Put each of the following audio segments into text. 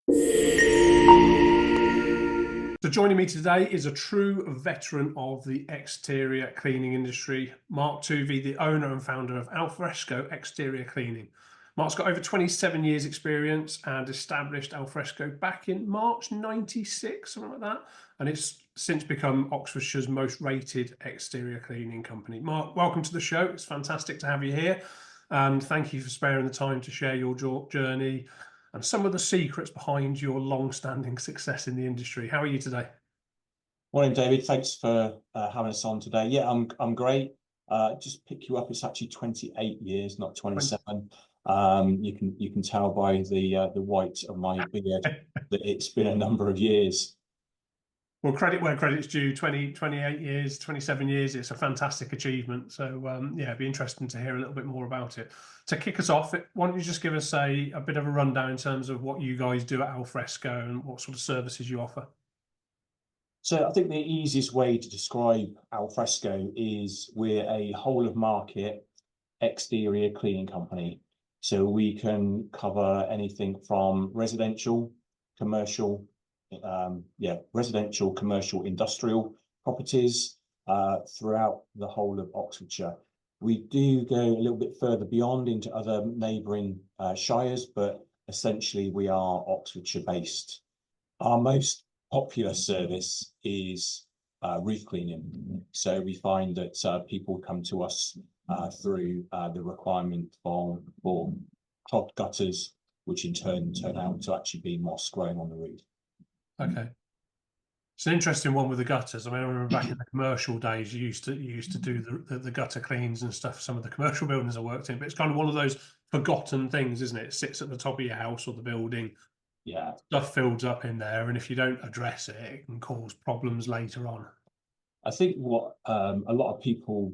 So joining me today is a true veteran of the exterior cleaning industry, Mark Toovey, the owner and founder of Alfresco Exterior Cleaning. Mark's got over 27 years experience and established Alfresco back in March 96, something like that. And it's since become Oxfordshire's most rated exterior cleaning company. Mark, welcome to the show. It's fantastic to have you here. And thank you for sparing the time to share your journey and some of the secrets behind your long-standing success in the industry. How are you today? Morning, David. Thanks for having us on today. Yeah, I'm great. Just pick you up. It's actually 28 years, not 27. You can tell by the white of my beard that it's been a number of years. Well, credit where credit's due. 28 years, 27 years. It's a fantastic achievement. So yeah, it'd be interesting to hear a little bit more about it. To kick us off, why don't you just give us a bit of a rundown in terms of what you guys do at Alfresco and what sort of services you offer? So I think the easiest way to describe Alfresco is we're a whole of market exterior cleaning company. So we can cover anything from residential, commercial, residential, commercial, industrial properties throughout the whole of Oxfordshire. We do go a little bit further beyond into other neighbouring shires, but essentially we are Oxfordshire based. Our most popular service is roof cleaning. So we find that people come to us through the requirement for clogged gutters, which in turn out to actually be moss growing on the roof. Okay. It's an interesting one with the gutters. I mean, I remember back in the commercial days, you used to do the gutter cleans and stuff. Some of the commercial buildings I worked in, but it's kind of one of those forgotten things, isn't it? It sits at the top of your house or the building. Yeah, Stuff builds up in there, and if you don't address it, it can cause problems later on. I think what a lot of people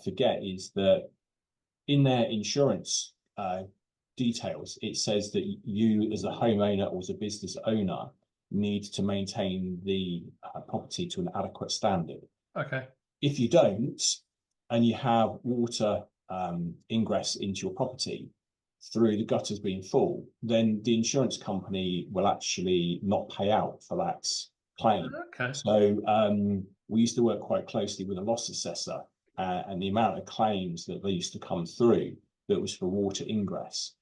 forget is that in their insurance details, it says that you as a homeowner or as a business owner need to maintain the property to an adequate standard. Okay. If you don't, and you have water ingress into your property through the gutters being full, then the insurance company will actually not pay out for that claim. Okay. So we used to work quite closely with a loss assessor, and the amount of claims that they used to come through that was for water ingress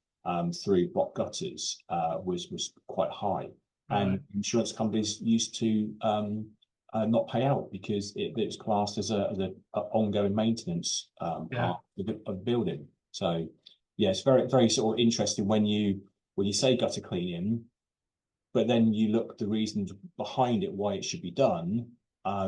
through block gutters was quite high. Right. And insurance companies used to not pay out because it was classed as a ongoing maintenance part of the building. So yeah, it's very sort of interesting when you say gutter cleaning, but then you look the reasons behind it, why it should be done.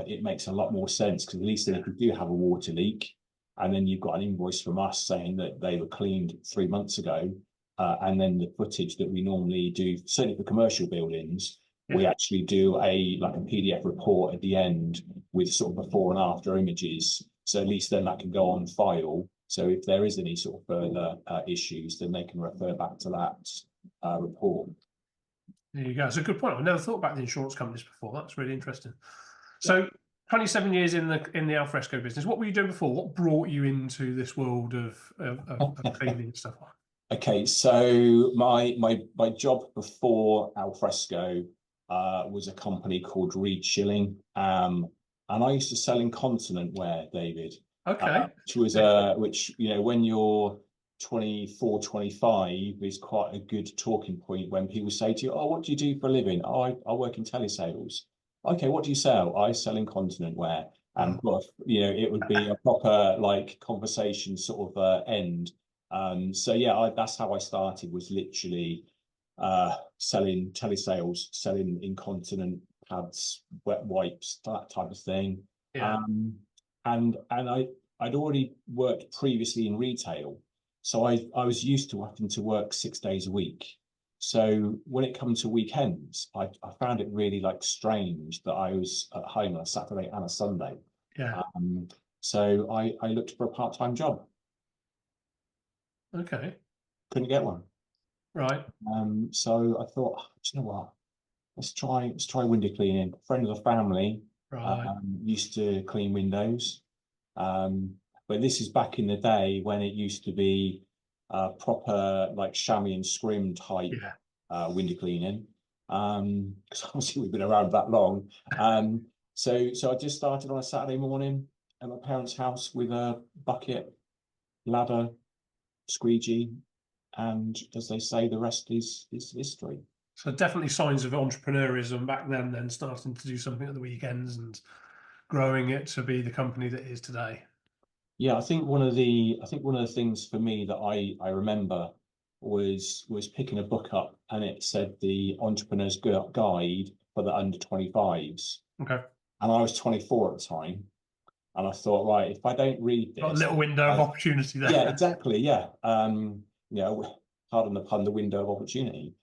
It makes a lot more sense because at least then if you do have a water leak, and then you've got an invoice from us saying that they were cleaned 3 months ago, and then the footage that we normally do, certainly for commercial buildings, we actually do a PDF report at the end with sort of before and after images. So at least then that can go on file. So if there is any sort of further issues, then they can refer back to that report. There you go. It's a good point. I've never thought about the insurance companies before. That's really interesting. So 27 years in the Alfresco business. What were you doing before? What brought you into this world of cleaning stuff? Okay, so my job before Alfresco was a company called Reed Shilling, and I used to sell incontinent wear, David. Okay. Which you know, when you're 24, 25 is quite a good talking point when people say to you, "Oh, what do you do for a living?" "Oh, I work in telesales." "Okay, what do you sell?" "I sell incontinent wear." And you know, it would be a proper like conversation sort of end. So yeah, that's how I started, was literally selling telesales, selling incontinent pads, wet wipes, that type of thing. Yeah. And I'd already worked previously in retail, so I was used to having to work 6 days a week. So when it comes to weekends, I found it really like strange that I was at home on a Saturday and a Sunday. Yeah. So I looked for a part-time job. Okay. Couldn't get one. Right. So I thought, oh, do you know what? Let's try window cleaning. A friend of the family Right. used to clean windows. But this is back in the day when it used to be proper like chamois and scrim type window cleaning. because obviously we've been around that long. So I just started on a Saturday morning at my parents' house with a bucket, ladder, squeegee, and as they say, the rest is history. So definitely signs of entrepreneurism back then starting to do something at the weekends and growing it to be the company that it is today. Yeah, I think one of the things for me that I remember was picking a book up, and it said the Entrepreneur's Guide for the under 25s, Okay. and I was 24 at the time, and I thought, right, if I don't read Got a this, little window of opportunity there. yeah, exactly, yeah, you know, pardon the pun, the window of opportunity,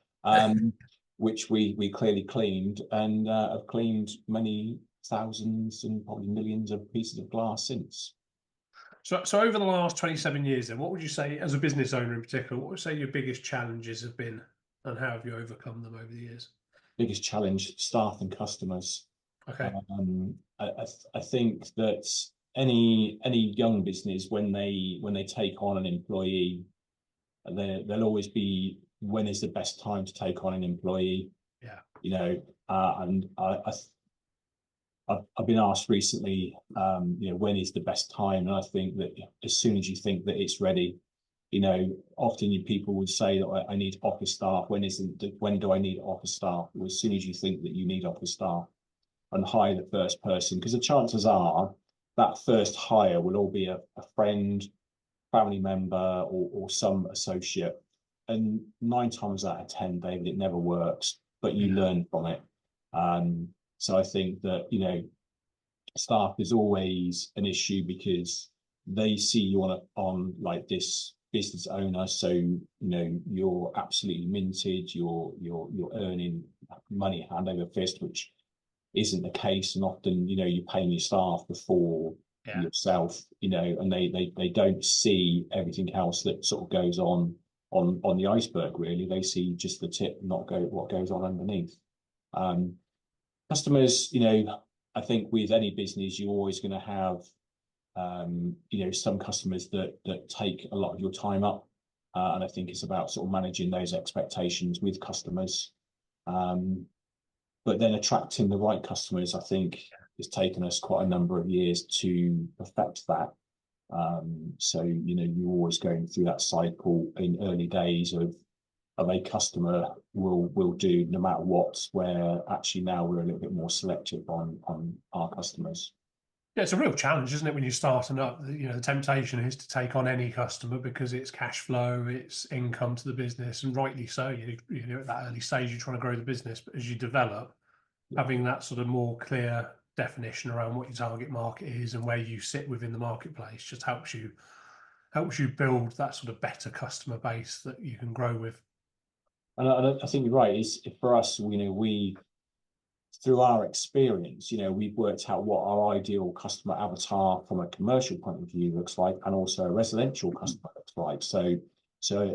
which we clearly cleaned, and have cleaned many thousands and probably millions of pieces of glass since. So over the last 27 years, then, what would you say, as a business owner in particular, what would you say your biggest challenges have been, and how have you overcome them over the years? Biggest challenge, staff and customers. Okay. I think that any young business, when they take on an employee, there'll always be, when is the best time to take on an employee? Yeah. You know, and I've been asked recently, you know, when is the best time? And I think that as soon as you think that it's ready, you know, often people would say that I need office staff. When do I need office staff? Well, as soon as you think that you need office staff, and hire the first person, because the chances are that first hire will all be a friend, family member, or some associate. And 9 times out of 10, David, it never works, but you learn from it. So I think that, you know, staff is always an issue because they see you on like this business owner. So, you know, you're absolutely minted, you're earning money hand over fist, which isn't the case. And often, you know, you're paying your staff before yourself, you know, and they don't see everything else that sort of goes on the iceberg, really. They see just the tip, not what goes on underneath. Customers, you know, I think with any business, you're always going to have, you know, some customers that take a lot of your time up. And I think it's about sort of managing those expectations with customers. But then attracting the right customers, I think, has taken us quite a number of years to perfect that. So, you know, you're always going through that cycle in early days of a customer will do no matter what, where actually now we're a little bit more selective on our customers. Yeah, it's a real challenge, isn't it, when you're starting up? You know, the temptation is to take on any customer because it's cash flow, it's income to the business, and rightly so. You know, at that early stage, you're trying to grow the business, but as you develop, having that sort of more clear definition around what your target market is and where you sit within the marketplace just helps you build that sort of better customer base that you can grow with. And I think you're right. Is for us, you know, through our experience, you know, we've worked out what our ideal customer avatar from a commercial point of view looks like, and also a residential customer looks like. So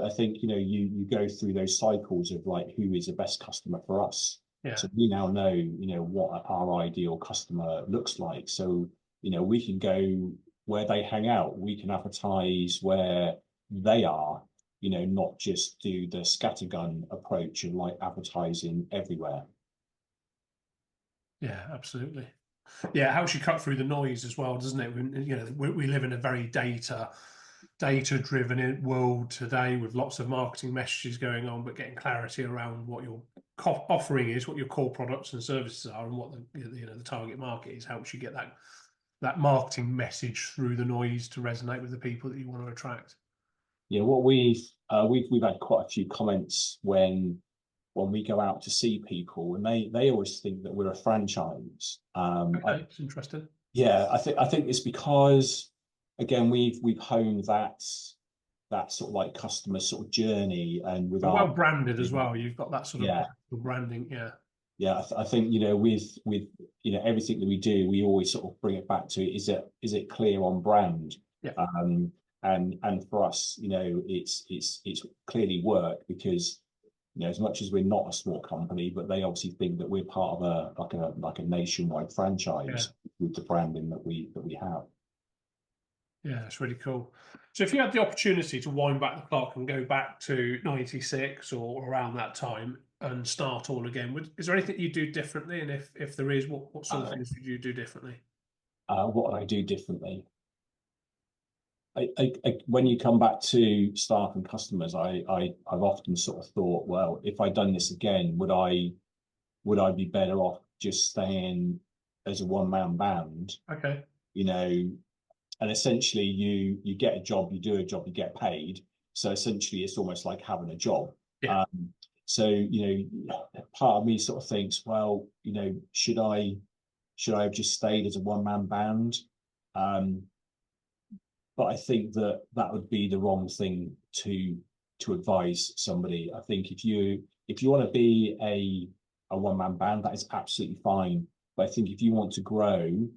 I think, you know, you go through those cycles of like, who is the best customer for us. Yeah. So we now know, you know, what our ideal customer looks like. So, you know, we can go where they hang out. We can advertise where they are, you know, not just do the scattergun approach of like advertising everywhere. Yeah, absolutely. Yeah, it helps you cut through the noise as well, doesn't it? You know, we live in a very data-driven world today with lots of marketing messages going on, but getting clarity around what your offering is, what your core products and services are, and what the target market is, helps you get that marketing message through the noise to resonate with the people that you want to attract. Yeah, what we've had quite a few comments when we go out to see people, and they always think that we're a franchise. Okay, it's interesting. Yeah, I think it's because, again, we've honed that sort of like customer sort of journey, and with But our well branded as well. You've got that sort of branding. Yeah. Yeah, I think, you know, with you know, everything that we do, we always sort of bring it back to, is it clear on brand? Yeah. And for us, you know, it's clearly work, because, you know, as much as we're not a small company, but they obviously think that we're part of like a nationwide franchise with the branding that we have. Yeah, it's really cool. So if you had the opportunity to wind back the clock and go back to 96 or around that time, and start all again, is there anything you do differently? And if there is, what sort of things would you do differently? What would I do differently? When you come back to staff and customers, I've often sort of thought, well, if I'd done this again, would I be better off just staying as a one-man band? Okay. You know, and essentially you get a job, you do a job, you get paid. So essentially it's almost like having a job. Yeah. So, part of me sort of thinks, well, should I have just stayed as a one-man band? But I think that would be the wrong thing to advise somebody. I think if you want to be a one-man band, that is absolutely fine. But I think if you want to grow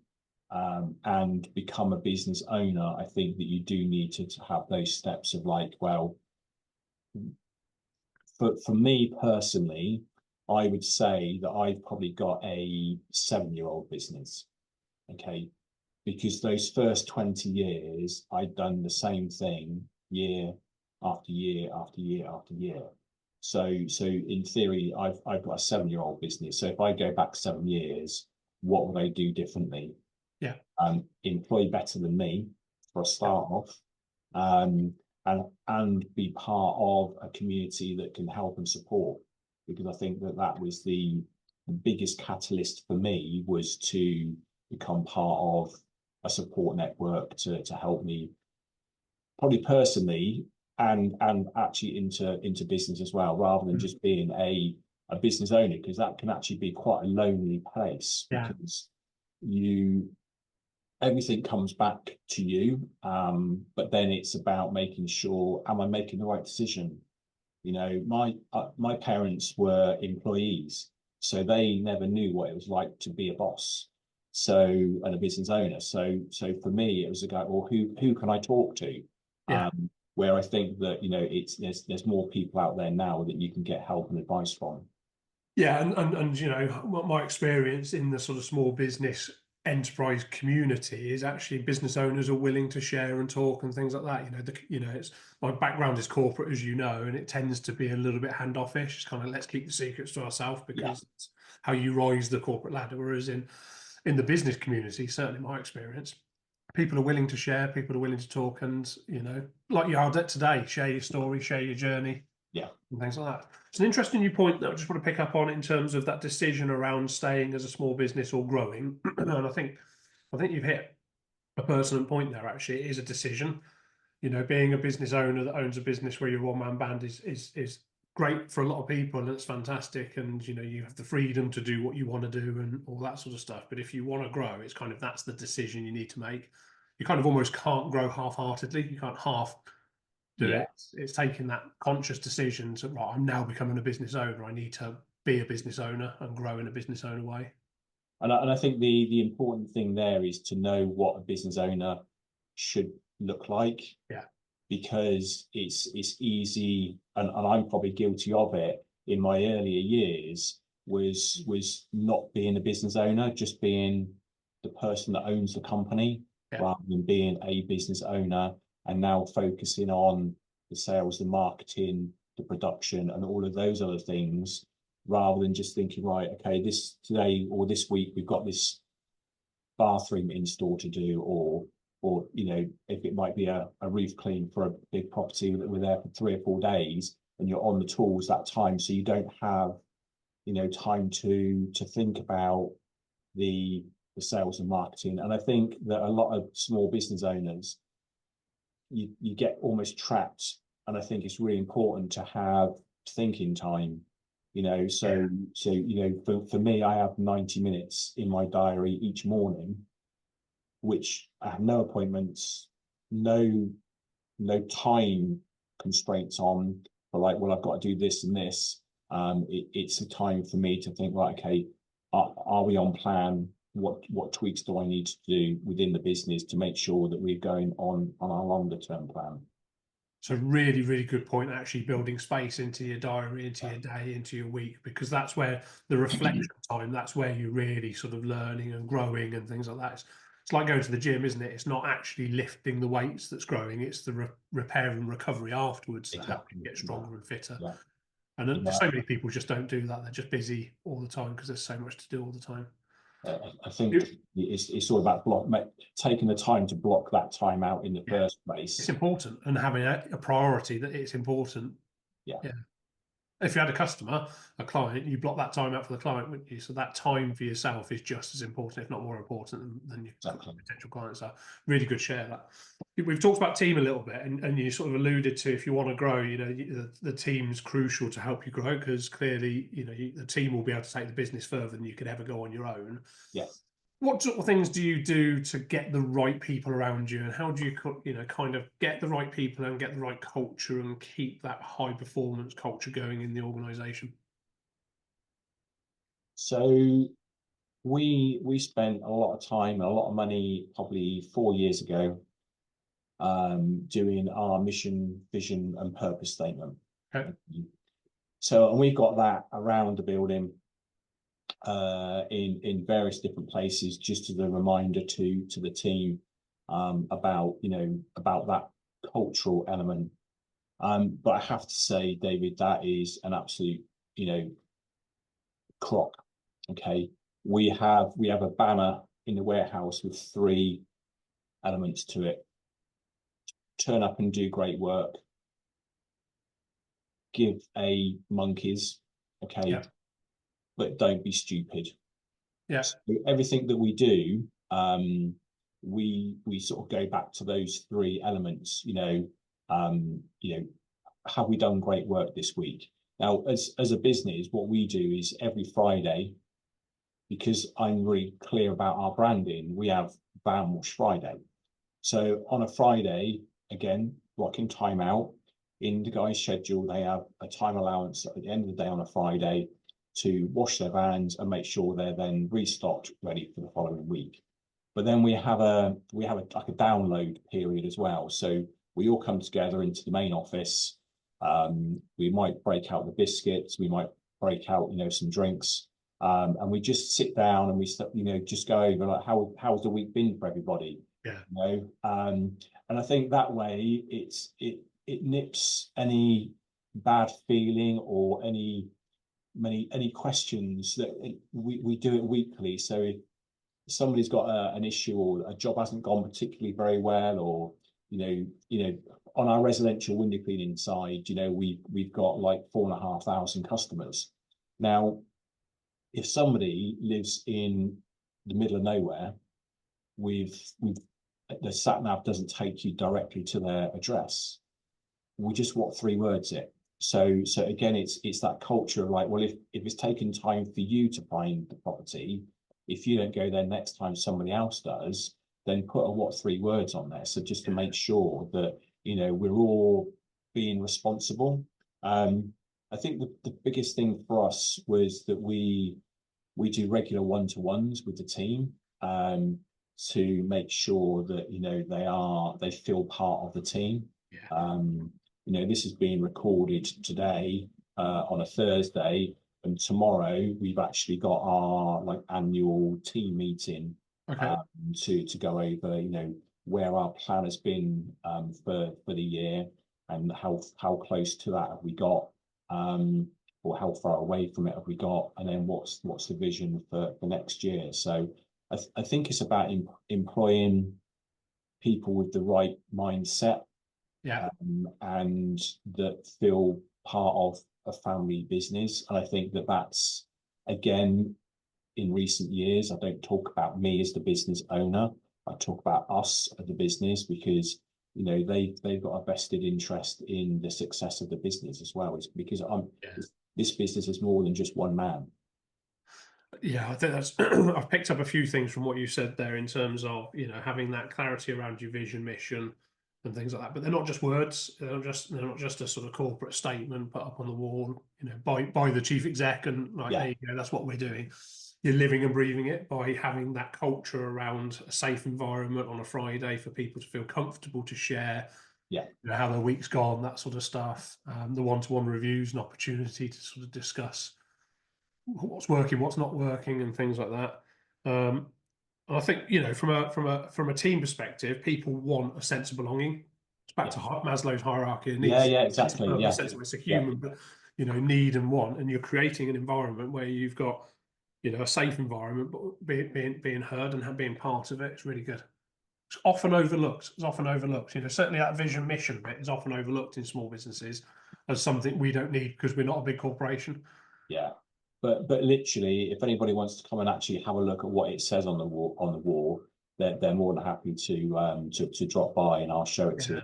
and become a business owner, I think that you do need to have those steps of like, well, for me personally, I would say that I've probably got a 7-year-old business. Okay. Because those first 20 years, I'd done the same thing year after year after year after year. So in theory, I've got a 7-year-old business. So if I go back 7 years, what would I do differently? Yeah. Employ better than me for a start off, and be part of a community that can help and support. Because I think that was the biggest catalyst for me, was to become part of a support network to help me, probably personally and actually into business as well, rather than just being a business owner, because that can actually be quite a lonely place. Yeah. Because everything comes back to you, but then it's about making sure, am I making the right decision? My parents were employees, so they never knew what it was like to be a boss, and a business owner. So for me, it was a guy, well, who can I talk to? Yeah. Where I think that there's more people out there now that you can get help and advice from. Yeah, and my experience in the sort of small business enterprise community is actually business owners are willing to share and talk and things like that. It's my background is corporate, as you know, and it tends to be a little bit handoffish. It's kind of, let's keep the secrets to ourselves, because it's how you rise the corporate ladder. Whereas in the business community, certainly my experience, people are willing to share, people are willing to talk, and like you are today, share your story, share your journey. Yeah. And things like that. It's an interesting new point that I just want to pick up on in terms of that decision around staying as a small business or growing. And I think you've hit a pertinent point there. Actually, it is a decision. Being a business owner that owns a business where you're a one-man band is great for a lot of people, and it's fantastic. And you have the freedom to do what you want to do and all that sort of stuff. But if you want to grow, it's kind of, that's the decision you need to make. You kind of almost can't grow half-heartedly. You can't half do it. It's taking that conscious decision to, right, I'm now becoming a business owner. I need to be a business owner and grow in a business owner way. And I think the important thing there is to know what a business owner should look like. Yeah. Because it's easy, and I'm probably guilty of it in my earlier years, was not being a business owner, just being the person that owns the company, rather than being a business owner, and now focusing on the sales, the marketing, the production, and all of those other things, rather than just thinking, right, okay, today or this week we've got this bathroom install to do, or if it might be a roof clean for a big property that we're there for 3 or 4 days, and you're on the tools that time, so you don't have time to think about the sales and marketing. And I think that a lot of small business owners, you get almost trapped, and I think it's really important to have thinking time. For me, I have 90 minutes in my diary each morning, which I have no appointments, no time constraints on, but like, well, I've got to do this and this. It's a time for me to think, right, okay, are we on plan? What tweaks do I need to do within the business to make sure that we're going on our longer term plan? So really, really good point, actually building space into your diary, into your day, into your week, because that's where the reflection time, that's where you're really sort of learning and growing and things like that. It's like going to the gym, isn't it? It's not actually lifting the weights that's growing, it's the repair and recovery afterwards that help you get stronger and fitter. And then Yeah, so many people just don't do that. They're just busy all the time because there's so much to do all the time. I think it's all about taking the time to block that time out in the Yeah, first place. it's important, and having a priority that it's important. Yeah. Yeah. If you had a customer, a client, you block that time out for the client, wouldn't you? So that time for yourself is just as important, if not more important, than your Exactly. potential clients are. Really good share that. We've talked about team a little bit, and you sort of alluded to, if you want to grow, the team's crucial to help you grow, because clearly, the team will be able to take the business further than you could ever go on your own. Yeah. What sort of things do you do to get the right people around you, and how do you, kind of get the right people and get the right culture and keep that high performance culture going in the organisation? So we spent a lot of time and a lot of money probably 4 years ago doing our mission, vision, and purpose statement. Okay. So, and we've got that around the building in various different places, just as a reminder to the team about that cultural element. But I have to say, David, that is an absolute crock. Okay, we have a banner in the warehouse with 3 elements to it: turn up and do great work, give a monkeys, okay, Yeah. but don't be stupid. Yeah. So everything that we do, we sort of go back to those 3 elements. Have we done great work this week? Now, as a business, what we do is every Friday, because I'm really clear about our branding, we have Van Wash Friday. So on a Friday, again, blocking time out in the guys' schedule, they have a time allowance at the end of the day on a Friday to wash their vans and make sure they're then restocked, ready for the following week. But then we have like a download period as well. So we all come together into the main office. We might break out the biscuits, we might break out some drinks, and we just sit down and we just go over like how's the week been for everybody. Yeah. And I think that way it nips any bad feeling or any questions. That we do it weekly. So if somebody's got an issue or a job hasn't gone particularly very well, or on our residential window cleaning side, we've got like 4,500 customers. Now, if somebody lives in the middle of nowhere, the sat nav doesn't take you directly to their address. We just want 3 words it. So again, it's that culture of like, well, if it's taken time for you to find the property, if you don't go there next time somebody else does, then put a 3 words on there. So just to make sure that we're all being responsible. I think the biggest thing for us was that we do regular one-to-ones with the team to make sure that they feel part of the team. Yeah. This is being recorded today on a Thursday, and tomorrow we've actually got our annual team meeting. Okay. To go over where our plan has been for the year, and how close to that have we got, or how far away from it have we got, and then what's the vision for next year. So I think it's about employing people with the right mindset, and that feel part of a family business. And I think that's, again, in recent years, I don't talk about me as the business owner. I talk about us as a business, because they've got a vested interest in the success of the business as well. It's because this business is more than just one man. Yeah, I think that's I've picked up a few things from what you said there in terms of having that clarity around your vision, mission, and things like that. But they're not just words. They're not just a sort of corporate statement put up on the wall, by the chief exec, and there you go, that's what we're doing. You're living and breathing it by having that culture around a safe environment on a Friday for people to feel comfortable to share how their week's gone, that sort of stuff. The one-to-one reviews, an opportunity to sort of discuss what's working, what's not working, and things like that. And I think from a team perspective, people want a sense of belonging. It's back to Maslow's hierarchy of needs. Exactly. Sense of purpose, sense of it's a human, but need and want, and you're creating an environment where you've got, a safe environment, but being heard and being part of it. It's really good. It's often overlooked. Certainly that vision mission bit is often overlooked in small businesses as something we don't need because we're not a big corporation. Yeah. But literally, if anybody wants to come and actually have a look at what it says on the wall, they're more than happy to drop by, and I'll show it to you.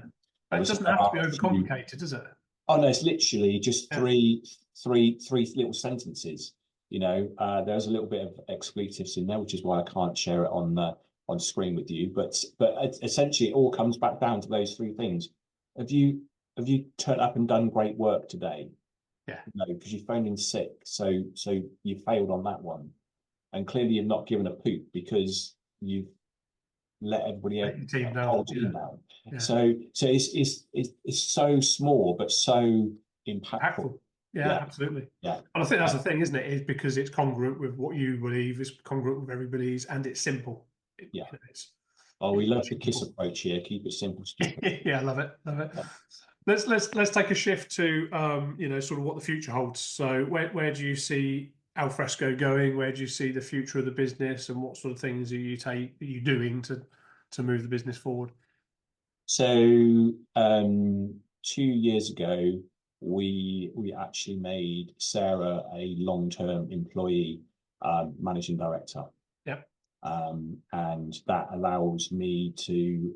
But it doesn't have to be overcomplicated, does it? Oh no, it's literally just three little sentences. There's a little bit of expletives in there, which is why I can't share it on screen with you. But essentially, it all comes back down to those three things. Have you turned up and done great work today? Yeah. No, because you phoned in sick, so you failed on that one, and clearly you've not given a poop because you've let everybody else whole team down. Yeah. So it's so small but so impactful. Yeah, absolutely. Yeah, and I think that's the thing, isn't it? Is because it's congruent with what you believe, it's congruent with everybody's, and it's simple. We love the KISS approach here. Keep it simple, stupid. Yeah, I love it. Yeah. Let's take a shift to sort of what the future holds. So where do you see Alfresco going? Where do you see the future of the business, and what sort of things are you doing to move the business forward? So 2 years ago, we actually made Sarah a long-term employee, managing director. Yep. And that allows me to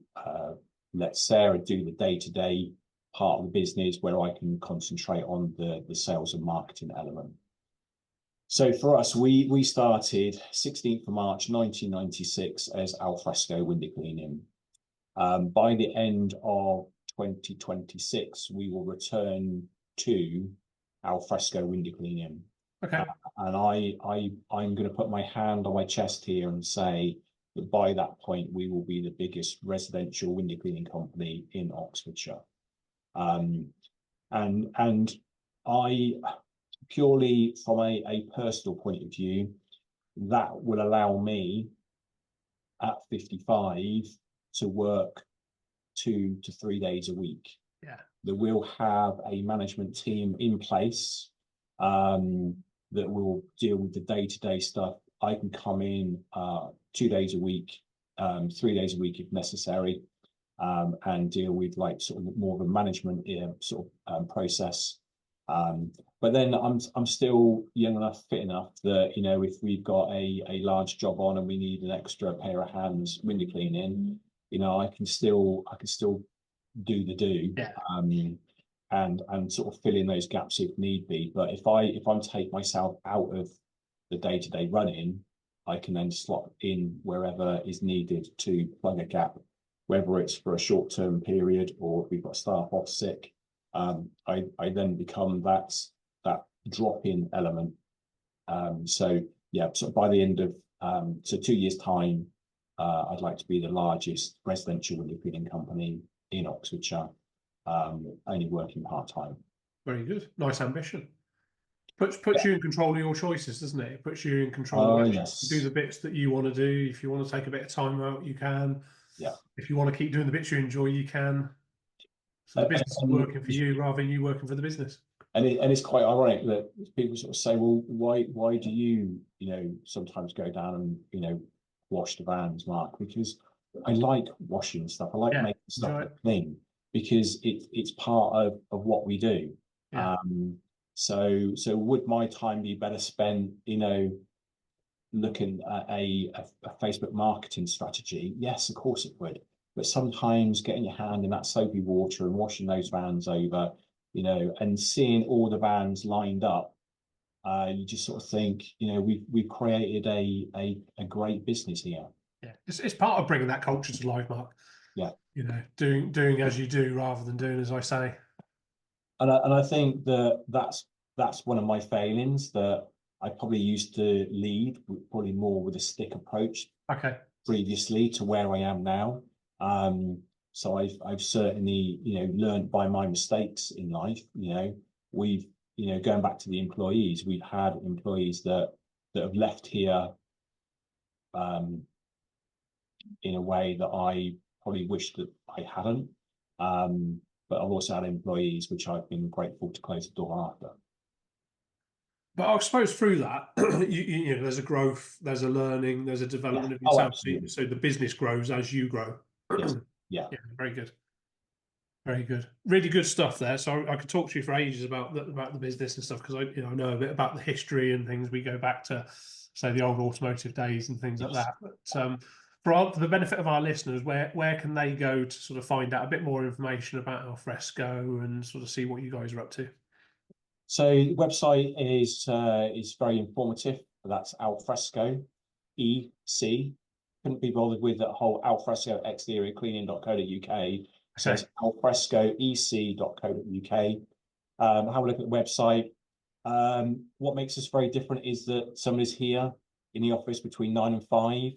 let Sarah do the day-to-day part of the business, where I can concentrate on the sales and marketing element. So for us, we started 16th of March 1996 as Alfresco Window Cleaning. By the end of 2026, we will return to Alfresco Window Cleaning. Okay. And I'm going to put my hand on my chest here and say that by that point, we will be the biggest residential window cleaning company in Oxfordshire. And I, purely from a personal point of view, that will allow me at 55 to work 2 to 3 days a week. Yeah. That we'll have a management team in place that will deal with the day-to-day stuff. I can come in 2 days a week, 3 days a week if necessary, and deal with like sort of more of a management process. But then I'm still young enough, fit enough that if we've got a large job on and we need an extra pair of hands window cleaning, I can still do the do. Yeah. And sort of fill in those gaps if need be. But if I'm take myself out of the day-to-day running, I can then slot in wherever is needed to plug a gap, whether it's for a short-term period or if we've got staff off sick. I then become that drop-in element. So by the end of 2 years' time, I'd like to be the largest residential window cleaning company in Oxfordshire, only working part-time. Very good. Nice ambition. Puts you in control of your choices, doesn't it? It puts you in control of do the bits that you want to do. If you want to take a bit of time out, you can. Yeah. If you want to keep doing the bits you enjoy, you can. So the business is working for you rather than you working for the business. And it's quite ironic that people sort of say, well, why do you sometimes go down and wash the vans, Mark? Because I like washing stuff. I like making stuff clean because it's part of what we do. Yeah. So would my time be better spent, looking at a Facebook marketing strategy? Yes, of course it would. But sometimes getting your hand in that soapy water and washing those vans over, and seeing all the vans lined up, you just sort of think, we've created a great business here. Yeah, it's part of bringing that culture to life, Mark. Yeah. Doing as you do rather than doing as I say. And I think that's one of my failings, that I probably used to lead probably more with a stick approach. Okay. Previously to where I am now. So I've certainly learned by my mistakes in life. We've going back to the employees, we've had employees that have left here in a way that I probably wish that I hadn't. But I've also had employees which I've been grateful to close the door after. But I suppose through that, you know, there's a growth, there's a learning, there's a development of Oh, yourself. absolutely. So the business grows as you grow. Yes. Yeah. Yeah, very good. Very good. Really good stuff there. So I could talk to you for ages about the business and stuff, because I know a bit about the history and things. We go back to, say, the old automotive days and things like Yes. that. But for the benefit of our listeners, where can they go to sort of find out a bit more information about Alfresco and sort of see what you guys are up to? So the website is very informative. That's Alfresco EC. Couldn't be bothered with that whole Alfresco Exterior Cleaning.co.uk. So it's alfrescoec.co.uk. Have a look at the website. What makes us very different is that somebody's here in the office between 9 and 5.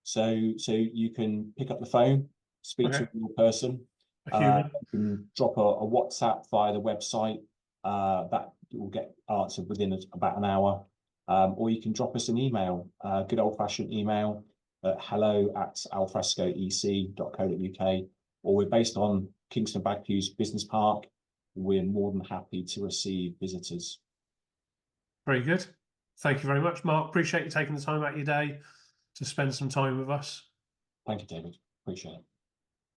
So you can pick up the phone, speak to a real person. A human. You can drop a WhatsApp via the website. That will get answered within about an hour. Or you can drop us an email, good old-fashioned email at hello@alfrescoec.co.uk, or we're based on Kingston Bagpugh's Business Park. We're more than happy to receive visitors. Very good. Thank you very much, Mark. Appreciate you taking the time out of your day to spend some time with us. Thank you, David. Appreciate it.